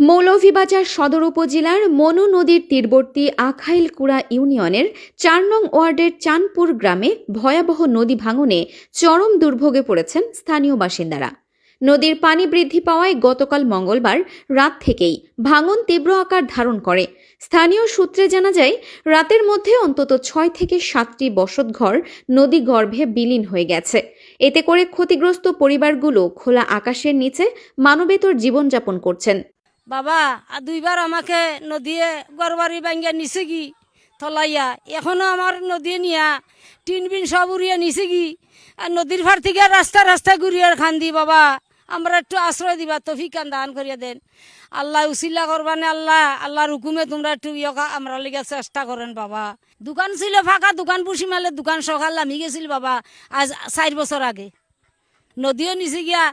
মৌলভীবাজার সদর উপজেলার মনু নদীর তীরবর্তী আখাইলকুড়া ইউনিয়নের ৪ নং ওয়ার্ডের চাঁদপুর গ্রামে ভয়াবহ নদী ভাঙনে চরম দুর্ভোগে পড়েছেন স্থানীয় বাসিন্দারা। নদীর পানি বৃদ্ধি পাওয়ায় গতকাল মঙ্গলবার রাত থেকেই ভাঙন তীব্র আকার ধারণ করে। স্থানীয় সূত্রে জানা যায়, রাতের মধ্যে অন্তত ৬ থেকে ৭টি বসতঘর নদী গর্ভে বিলীন হয়ে গেছে। এতে করে ক্ষতিগ্রস্ত পরিবারগুলো খোলা আকাশের নিচে মানবেতর জীবনযাপন করছেন। বাবা আর দুইবার আমাকে নদীয়ে গড়বাড়ি ভাঙ্গিয়া নিছে কি থলাইয়া, এখনো আমার নদী নিয়া টিন বিন সব উড়িয়ে নিছে কি। আর নদীর ভার থেকে রাস্তা ঘুরিয়ে খান্দি বাবা, আমরা একটু আশ্রয় দিবা, তফিক দান করিয়া দেন। আল্লাহ উসিলা করবানে, আল্লাহর হুকুমে তোমরা একটু আমরা লিগে চেষ্টা করেন বাবা। দোকান ছিল ফাঁকা, দোকান পুষি মারলে দোকান সকাল নামি গেছিল বাবা আজ 4 বছর আগে। নদীও নিচে গিয়া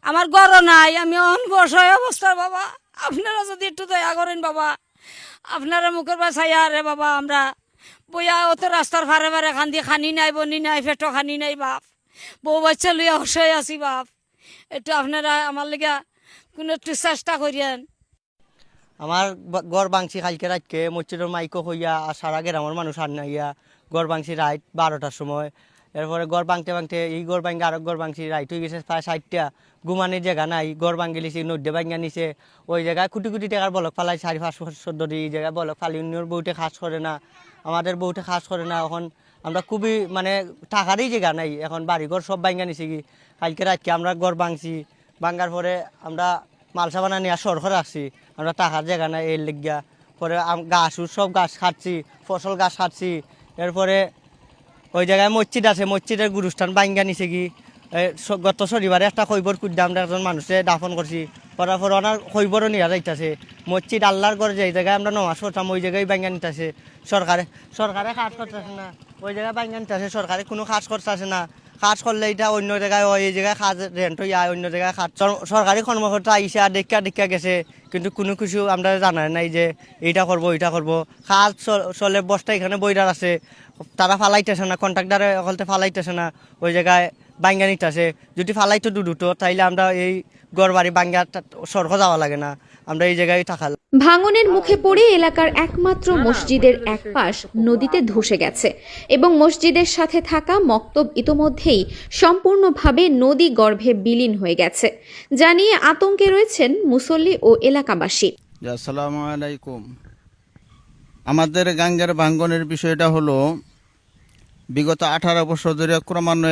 আমার গড় নাই, আমি অসহায় অবস্থা বাবা। আপনারা যদি একটু দয়া করেন বাবা, আপনারা মুখের বা ছাইয়া রে বাবা, আমরা বইয়া অত রাস্তার ভারে ভারে খান্দি, খানি নাই, বনি নাই, পেটো খানি নাই বাপ, বউ বাচ্চা লইয়া অসহায় আছি বাপ। একটু আপনারা আমার লেগা কোনো একটু চেষ্টা করিয়েন। আমার গড় বাংশি কালকে রাতকে মসজিদের মাইকো হইয়া আর সারা গ্রামের মানুষ আর নাইয়া গড় বাংশি রাত 12টার সময়। এরপরে গড় ভাঙতে এই গড় ভাঙ্গে আরো গড় ভাঙছি, রাইট হয়ে গেছে প্রায় 60টা। ঘুমানির জায়গা নাই, গড় ভাঙ্গে লিছি, নদী ভাঙ্গা নিছে। ওই জায়গায় কোটি কোটি টাকার বলক ফালাই 4-5 বছর ধরে এই জায়গায় বলক ফালি। অন্যর বউটে খাস করে না, আমাদের বউটে খাস করে না। এখন আমরা খুবই টাকারই জায়গা নাই, এখন বাড়িঘর সব ভাঙ্গা নিছে কি। কালকে রাতকে আমরা গড় ভাঙছি, ভাঙ্গার পরে আমরা মালসা বানা নিয়ে সরকার আসছি, আমরা টাকার জায়গা নাই এর লেগিয়া। পরে গাছ সব গাছ কাটছি, ফসল গাছ কাটছি। এরপরে ওই জায়গায় মসজিদ আছে, মসজিদের গুরুস্থান ভাঙ্গা নিছে কি। গত শনিবারে একটা খৈবর কুদ্দা আমরা একজন মানুষে দাফন করছি, করার পর ওনার খৈবরও নিয়ে যাইতেছে। মসজিদ আল্লাহর ঘরে যে জায়গায় আমরা নমাজ পড়তাম ওই জায়গায় ভাঙ্গা নিতেছে। সরকারে কাজ করতেছে না, ওই জায়গায় ভাঙ্গা নিতেছে। সরকারে কোনো কাজ করতেছে না, কাজ করলে এটা অন্য জায়গায় এই জায়গায় কাজ রেন্ট হইয়া অন্য জায়গায় কাজ। সরকারি কর্মকর্তা আইসা দেখা গেছে, কিন্তু কোনো কিছু আমরা জানাই নাই যে এইটা করবো ওইটা করবো। কাজ চলে, বস্তা এখানে বইরার আছে, তারা ফালাইতেছে না, কন্ট্রাক্টারে অকলতে ফালাইতেছে না, ওই জায়গায় ভাঙ্গা নিতেছে। যদি ফালাইতো দুটো তাইলে আমরা এই গড় বাড়ি ভাঙ্গা সরকার যাওয়া লাগে না, আমরা এই জায়গায় থাকা। ভাঙনের মুখে পড়ে এলাকার একমাত্র মসজিদের এক পাশ নদীতে ধসে গেছে এবং মসজিদের সাথে থাকা মক্তব ইতোমধ্যেই সম্পূর্ণভাবে নদী গর্ভে বিলীন হয়ে গেছে, যা নিয়ে আতঙ্কে রয়েছেন মুসল্লি ও এলাকাবাসী। আসসালামু আলাইকুম। আমাদের গাঙ্গের ভাঙ্গনের বিষয়টা হলো বিগত 18 বছর ধরে ক্রমান্বয়ে